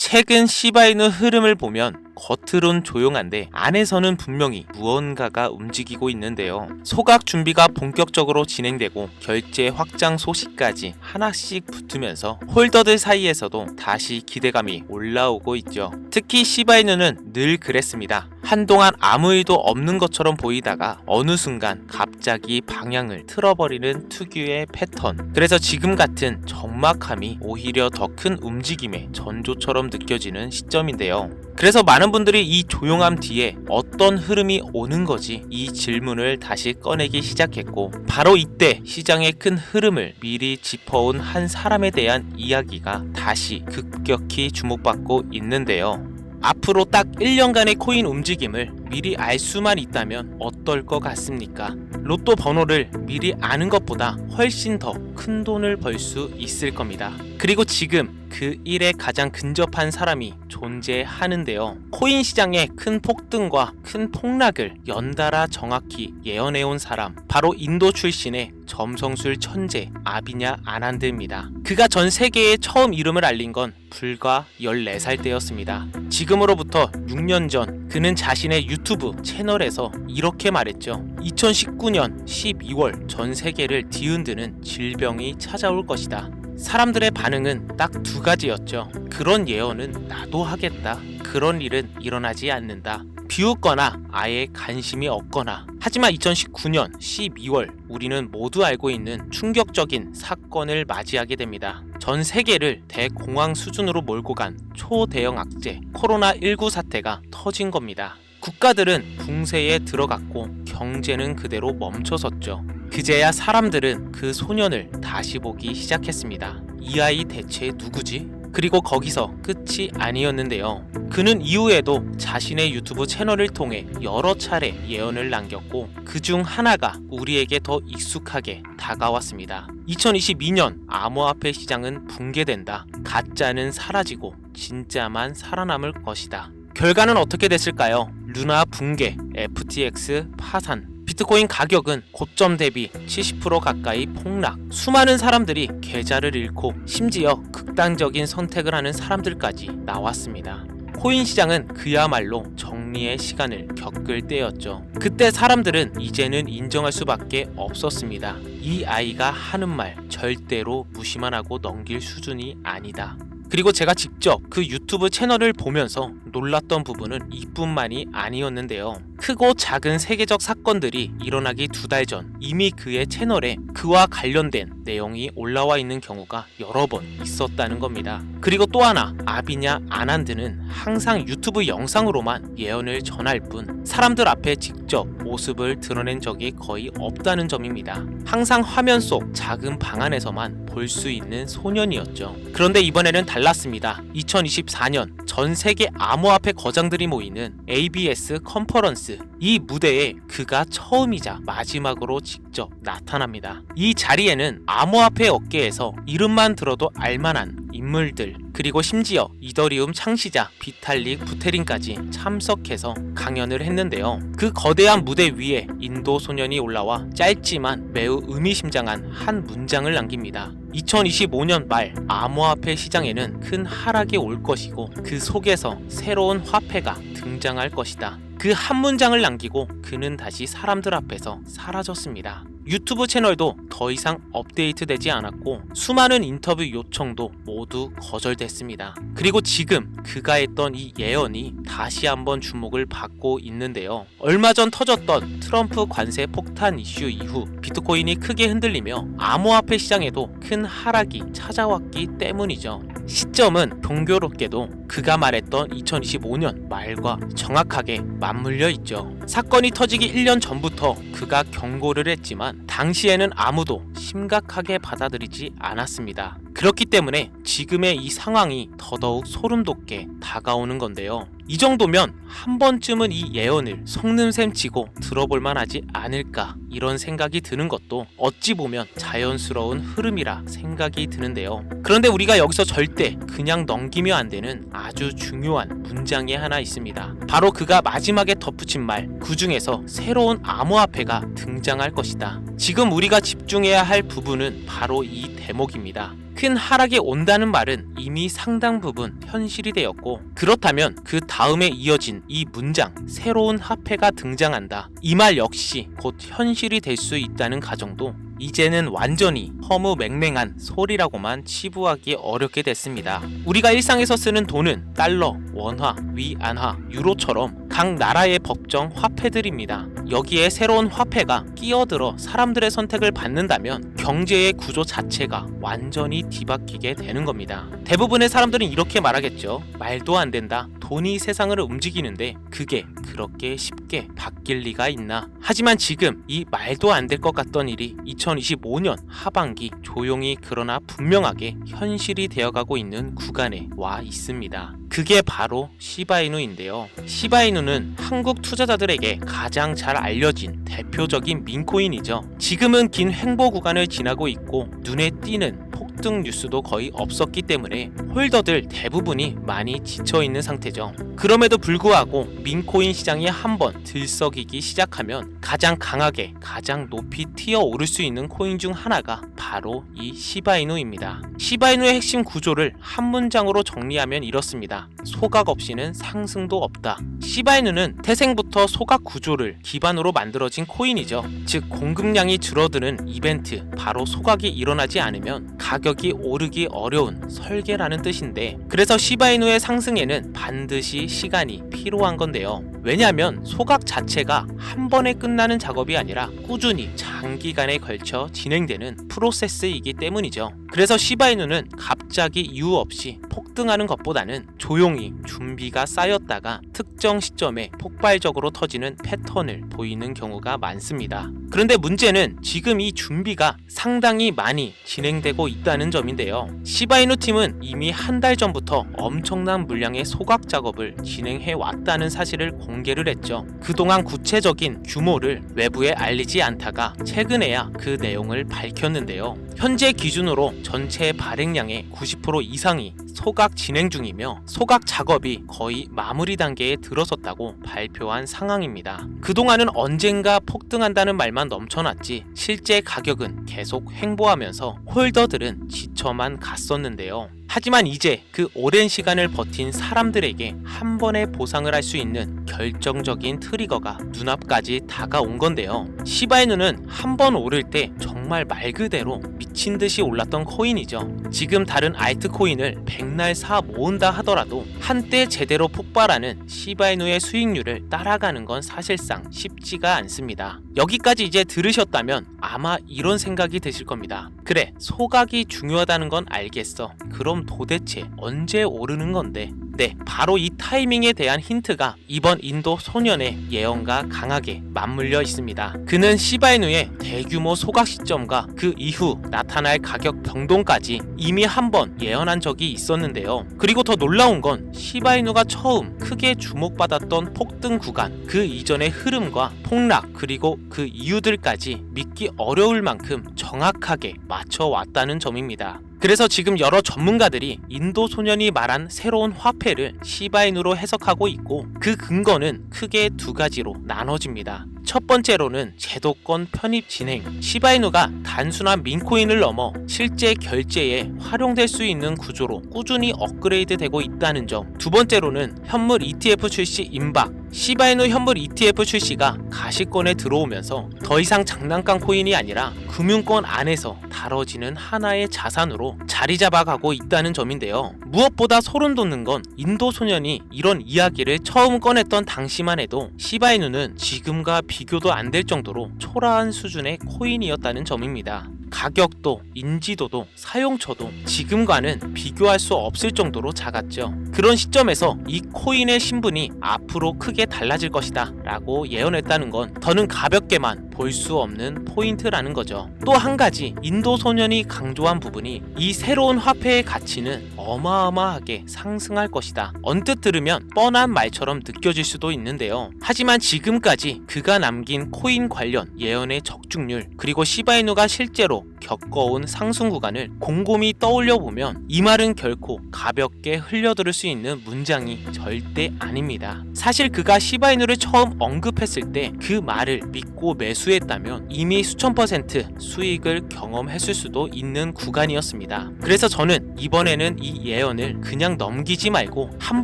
최근 시바이누 흐름을 보면 겉으론 조용한데 안에서는 분명히 무언가가 움직이고 있는데요. 소각 준비가 본격적으로 진행되고 결제 확장 소식까지 하나씩 붙으면서 홀더들 사이에서도 다시 기대감이 올라오고 있죠. 특히 시바이누는 늘 그랬습니다. 한동안 아무 일도 없는 것처럼 보이다가 어느 순간 갑자기 방향을 틀어버리는 특유의 패턴. 그래서 지금 같은 적막함이 오히려 더 큰 움직임의 전조처럼 느껴지는 시점인데요. 그래서 많은 분들이 이 조용함 뒤에 어떤 흐름이 오는 거지 이 질문을 다시 꺼내기 시작했고, 바로 이때 시장의 큰 흐름을 미리 짚어온 한 사람에 대한 이야기가 다시 급격히 주목받고 있는데요. 앞으로 딱 1년간의 코인 움직임을 미리 알 수만 있다면 어떨 것 같습니까? 로또 번호를 미리 아는 것보다 훨씬 더 큰 돈을 벌 수 있을 겁니다. 그리고 지금 그 일에 가장 근접한 사람이 존재하는데요. 코인 시장의 큰 폭등과 큰 폭락을 연달아 정확히 예언해온 사람, 바로 인도 출신의 점성술 천재 아비냐 아난드입니다. 그가 전 세계에 처음 이름을 알린 건 불과 14살 때였습니다. 지금으로부터 6년 전 그는 자신의 유튜브 채널에서 이렇게 말했죠. 2019년 12월 전 세계를 뒤흔드는 질병이 찾아올 것이다. 사람들의 반응은 딱 두 가지였죠. 그런 예언은 나도 하겠다. 그런 일은 일어나지 않는다. 비웃거나 아예 관심이 없거나. 하지만 2019년 12월 우리는 모두 알고 있는 충격적인 사건을 맞이하게 됩니다. 전 세계를 대공황 수준으로 몰고 간 초대형 악재 코로나19 사태가 터진 겁니다. 국가들은 붕세에 들어갔고 경제는 그대로 멈춰섰죠. 그제야 사람들은 그 소년을 다시 보기 시작했습니다. 이 아이 대체 누구지? 그리고 거기서 끝이 아니었는데요. 그는 이후에도 자신의 유튜브 채널을 통해 여러 차례 예언을 남겼고, 그중 하나가 우리에게 더 익숙하게 다가왔습니다. 2022년 암호화폐 시장은 붕괴된다. 가짜는 사라지고 진짜만 살아남을 것이다. 결과는 어떻게 됐을까요? 루나 붕괴, FTX 파산, 비트코인 가격은 고점 대비 70% 가까이 폭락, 수많은 사람들이 계좌를 잃고 심지어 극단적인 선택을 하는 사람들까지 나왔습니다. 코인 시장은 그야말로 정리의 시간을 겪을 때였죠. 그때 사람들은 이제는 인정할 수밖에 없었습니다. 이 아이가 하는 말 절대로 무시만 하고 넘길 수준이 아니다. 그리고 제가 직접 그 유튜브 채널을 보면서 놀랐던 부분은 이뿐만이 아니었는데요. 크고 작은 세계적 사건들이 일어나기 2달 전 이미 그의 채널에 그와 관련된 내용이 올라와 있는 경우가 여러 번 있었다는 겁니다. 그리고 또 하나, 아비냐 아난드는 항상 유튜브 영상으로만 예언을 전할 뿐 사람들 앞에 직접 모습을 드러낸 적이 거의 없다는 점입니다. 항상 화면 속 작은 방 안에서만 볼 수 있는 소년이었죠. 그런데 이번에는 달랐습니다. 2024년 전 세계 암호화폐 거장들이 모이는 ABS 컨퍼런스, 이 무대에 그가 처음이자 마지막으로 직접 나타납니다. 이 자리에는 암호화폐 업계에서 이름만 들어도 알만한 인물들, 그리고 심지어 이더리움 창시자 비탈릭 부테린까지 참석해서 강연을 했는데요. 그 거대한 무대 위에 인도 소년이 올라와 짧지만 매우 의미심장한 한 문장을 남깁니다. 2025년 말 암호화폐 시장에는 큰 하락이 올 것이고 그 속에서 새로운 화폐가 등장할 것이다. 그 한 문장을 남기고 그는 다시 사람들 앞에서 사라졌습니다. 유튜브 채널도 더 이상 업데이트되지 않았고 수많은 인터뷰 요청도 모두 거절됐습니다. 그리고 지금 그가 했던 이 예언이 다시 한번 주목을 받고 있는데요. 얼마 전 터졌던 트럼프 관세 폭탄 이슈 이후 비트코인이 크게 흔들리며 암호화폐 시장에도 큰 하락이 찾아왔기 때문이죠. 시점은 공교롭게도 그가 말했던 2025년 말과 정확하게 맞물려 있죠. 사건이 터지기 1년 전부터 그가 경고를 했지만 당시에는 아무도 심각하게 받아들이지 않았습니다. 그렇기 때문에 지금의 이 상황이 더더욱 소름 돋게 다가오는 건데요. 이 정도면 한 번쯤은 이 예언을 속는셈 치고 들어볼만 하지 않을까, 이런 생각이 드는 것도 어찌 보면 자연스러운 흐름이라 생각이 드는데요. 그런데 우리가 여기서 절대 그냥 넘기면 안 되는 아주 중요한 문장이 하나 있습니다. 바로 그가 마지막에 덧붙인 말, 그 중에서 새로운 암호화폐가 등장할 것이다. 지금 우리가 집중해야 할 부분은 바로 이 대목입니다. 큰 하락이 온다는 말은 이미 상당 부분 현실이 되었고, 그렇다면 그 다음에 이어진 이 문장 새로운 화폐가 등장한다, 이 말 역시 곧 현실이 될 수 있다는 가정도 이제는 완전히 허무맹맹한 소리라고만 치부하기 어렵게 됐습니다. 우리가 일상에서 쓰는 돈은 달러, 원화, 위안화, 유로처럼 각 나라의 법정 화폐들입니다. 여기에 새로운 화폐가 끼어들어 사람들의 선택을 받는다면 경제의 구조 자체가 완전히 뒤바뀌게 되는 겁니다. 대부분의 사람들은 이렇게 말하겠죠. 말도 안 된다. 돈이 세상을 움직이는데 그게 그렇게 쉽게 바뀔 리가 있나. 하지만 지금 이 말도 안 될 것 같던 일이 2025년 하반기 조용히 그러나 분명하게 현실이 되어가고 있는 구간에 와 있습니다. 그게 바로 시바이누인데요. 시바이누는 한국 투자자들에게 가장 잘 알려진 대표적인 민코인이죠. 지금은 긴 횡보 구간을 지나고 있고 눈에 띄는 폭등 뉴스도 거의 없었기 때문에 홀더들 대부분이 많이 지쳐있는 상태죠. 그럼에도 불구하고 민코인 시장이 한번 들썩이기 시작하면 가장 강하게 가장 높이 튀어오를 수 있는 코인 중 하나가 바로 이 시바이누입니다. 시바이누의 핵심 구조를 한 문장으로 정리하면 이렇습니다. 소각 없이는 상승도 없다. 시바이누는 태생부터 소각 구조를 기반으로 만들어진 코인이죠. 즉 공급량이 줄어드는 이벤트, 바로 소각이 일어나지 않으면 가격이 오르기 어려운 설계라는 뜻인데, 그래서 시바이누의 상승에는 반드시 시간이 필요한 건데요. 왜냐하면 소각 자체가 한 번에 끝나는 작업이 아니라 꾸준히 장기간에 걸쳐 진행되는 프로세스이기 때문이죠. 그래서 시바이누는 갑자기 이유 없이 폭등하는 것보다는 조용히 준비가 쌓였다가 특정 시점에 폭발적으로 터지는 패턴을 보이는 경우가 많습니다. 그런데 문제는 지금 이 준비가 상당히 많이 진행되고 있다는 점인데요. 시바이누 팀은 이미 한 달 전부터 엄청난 물량의 소각 작업을 진행해 왔다는 사실을 공개를 했죠. 그동안 구체적인 규모를 외부에 알리지 않다가 최근에야 그 내용을 밝혔는데요. 현재 기준으로 전체 발행량의 90% 이상이 소각 진행 중이며 소각 작업이 거의 마무리 단계에 들어섰다고 발표한 상황입니다. 그동안은 언젠가 폭등한다는 말만 넘쳐났지 실제 가격은 계속 횡보하면서 홀더들은 지쳐만 갔었는데요. 하지만 이제 그 오랜 시간을 버틴 사람들에게 한 번에 보상을 할 수 있는 결정적인 트리거가 눈앞까지 다가온 건데요. 시바이누는 한 번 오를 때 정말 말 그대로 미친 듯이 올랐던 코인이죠. 지금 다른 알트코인을 백날 사 모은다 하더라도 한때 제대로 폭발하는 시바이누의 수익률을 따라가는 건 사실상 쉽지가 않습니다. 여기까지 이제 들으셨다면 아마 이런 생각이 드실 겁니다. 그래, 소각이 중요하다는 건 알겠어. 그럼 도대체 언제 오르는 건데? 네, 바로 이 타이밍에 대한 힌트가 이번 인도 소년의 예언과 강하게 맞물려 있습니다. 그는 시바이누의 대규모 소각 시점과 그 이후 나타날 가격 변동까지 이미 한번 예언한 적이 있었는데요. 그리고 더 놀라운 건 시바이누가 처음 크게 주목받았던 폭등 구간, 그 이전의 흐름과 폭락, 그리고 그 이유들까지 믿기 어려울 만큼 정확하게 맞춰왔다는 점입니다. 그래서 지금 여러 전문가들이 인도 소년이 말한 새로운 화폐를 시바이누로 해석하고 있고, 그 근거는 크게 두 가지로 나눠집니다. 첫 번째로는 제도권 편입 진행, 시바이누가 단순한 민코인을 넘어 실제 결제에 활용될 수 있는 구조로 꾸준히 업그레이드 되고 있다는 점. 두 번째로는 현물 ETF 출시 임박, 시바이누 현물 ETF 출시가 가시권에 들어오면서 더 이상 장난감 코인이 아니라 금융권 안에서 다뤄지는 하나의 자산으로 자리 잡아가고 있다는 점인데요. 무엇보다 소름 돋는 건 인도 소년이 이런 이야기를 처음 꺼냈던 당시만 해도 시바이누는 지금과 비교도 안 될 정도로 초라한 수준의 코인이었다는 점입니다. 가격도, 인지도도, 사용처도 지금과는 비교할 수 없을 정도로 작았죠. 그런 시점에서 이 코인의 신분이 앞으로 크게 달라질 것이다 라고 예언했다는 건 더는 가볍게만 볼 수 없는 포인트라는 거죠. 또 한 가지 인도 소년이 강조한 부분이 이 새로운 화폐의 가치는 어마어마하게 상승할 것이다. 언뜻 들으면 뻔한 말처럼 느껴질 수도 있는데요. 하지만 지금까지 그가 남긴 코인 관련 예언의 적중률, 그리고 시바이누가 실제로 겪어온 상승 구간을 곰곰이 떠올려 보면 이 말은 결코 가볍게 흘려들을 수 있는 문장이 절대 아닙니다. 사실 그가 시바이누를 처음 언급했을 때 그 말을 믿고 매수했다면 이미 수천 퍼센트 수익을 경험했을 수도 있는 구간이었습니다. 그래서 저는 이번에는 이 예언을 그냥 넘기지 말고 한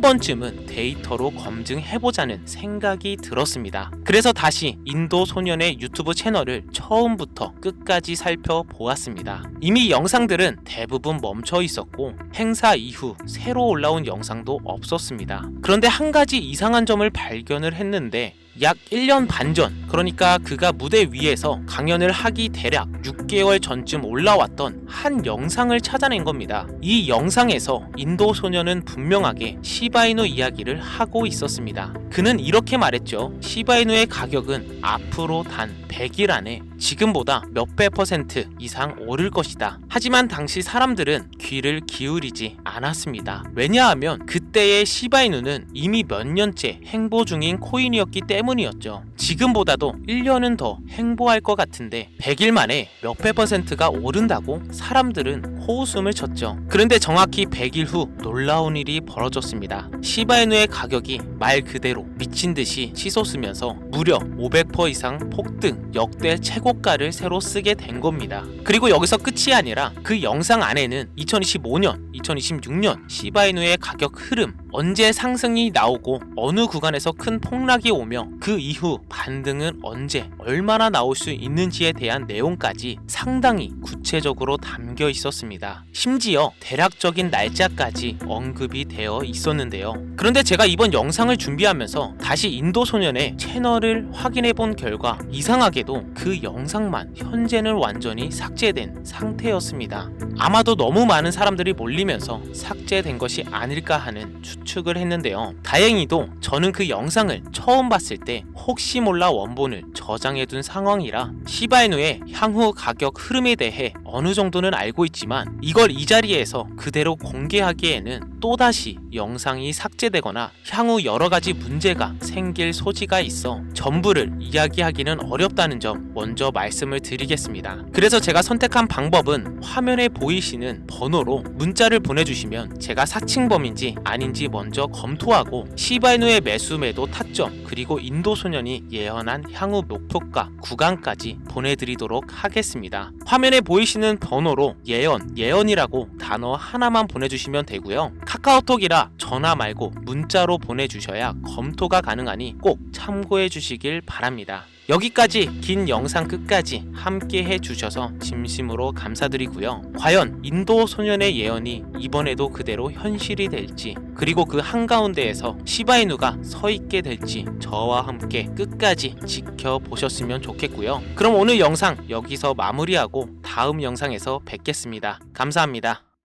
번쯤은 데이터로 검증해보자는 생각이 들었습니다. 그래서 다시 인도 소년의 유튜브 채널을 처음부터 끝까지 살펴보았습니다. 이미 영상들은 대부분 멈춰 있었고 행사 이후 새로 올라온 영상도 없었습니다. 그런데 한 가지 이상한 점을 발견을 했는데 약 1년 반 전, 그러니까 그가 무대 위에서 강연을 하기 대략 6개월 전쯤 올라왔던 한 영상을 찾아낸 겁니다. 이 영상에서 인도 소년은 분명하게 시바이누 이야기를 하고 있었습니다. 그는 이렇게 말했죠. 시바이누의 가격은 앞으로 단 100일 안에 지금보다 몇배 퍼센트 이상 오를 것이다. 하지만 당시 사람들은 귀를 기울이지 않았습니다. 왜냐하면 그때의 시바이누는 이미 몇 년째 행보 중인 코인이었기 때문이었죠. 지금보다도 1년은 더 행보할 것 같은데 100일 만에 몇배 퍼센트가 오른다고 사람들은 호웃음을 쳤죠. 그런데 정확히 100일 후 놀라운 일이 벌어졌습니다. 시바이누의 가격이 말 그대로 미친 듯이 치솟으면서 무려 500% 이상 폭등, 역대 최고가를 새로 쓰게 된 겁니다. 그리고 여기서 끝이 아니라 그 영상 안에는 2025년, 2026년 시바이누의 가격 흐름, 언제 상승이 나오고 어느 구간에서 큰 폭락이 오며 그 이후 반등은 언제 얼마나 나올 수 있는지에 대한 내용까지 상당히 구체적으로 담겨 있었습니다. 심지어 대략적인 날짜까지 언급이 되어 있었는데요. 그런데 제가 이번 영상을 준비하면서 다시 인도 소년의 채널을 확인해 본 결과 이상하게도 그 영상만 현재는 완전히 삭제된 상태였습니다. 아마도 너무 많은 사람들이 몰리면서 삭제된 것이 아닐까 하는 추측을 했는데요. 다행히도 저는 그 영상을 처음 봤을 때 혹시 몰라 원본을 저장해둔 상황이라 시바이누의 향후 가격 흐름에 대해 어느 정도는 알고 있지만 이걸 이 자리에서 그대로 공개하기에는 또다시 영상이 삭제되거나 향후 여러가지 문제가 생길 소지가 있어 전부를 이야기하기는 어렵다는 점 먼저 말씀을 드리겠습니다. 그래서 제가 선택한 방법은 화면에 보이시는 번호로 문자를 보내주시면 제가 사칭범인지 아닌지 먼저 검토하고 시바이누의 매수 매도 타점 그리고 인도 소년이 예언한 향후 목표가 구간까지 보내드리도록 하겠습니다. 화면에 보이시는 번호로 예언이라고 단어 하나만 보내주시면 되고요. 카카오톡이라 전화 말고 문자로 보내주셔야 검토가 가능하니 꼭 참고해 주시길 바랍니다. 여기까지 긴 영상 끝까지 함께 해주셔서 진심으로 감사드리고요. 과연 인도 소년의 예언이 이번에도 그대로 현실이 될지 그리고 그 한가운데에서 시바이누가 서 있게 될지 저와 함께 끝까지 지켜보셨으면 좋겠고요. 그럼 오늘 영상 여기서 마무리하고 다음 영상에서 뵙겠습니다. 감사합니다.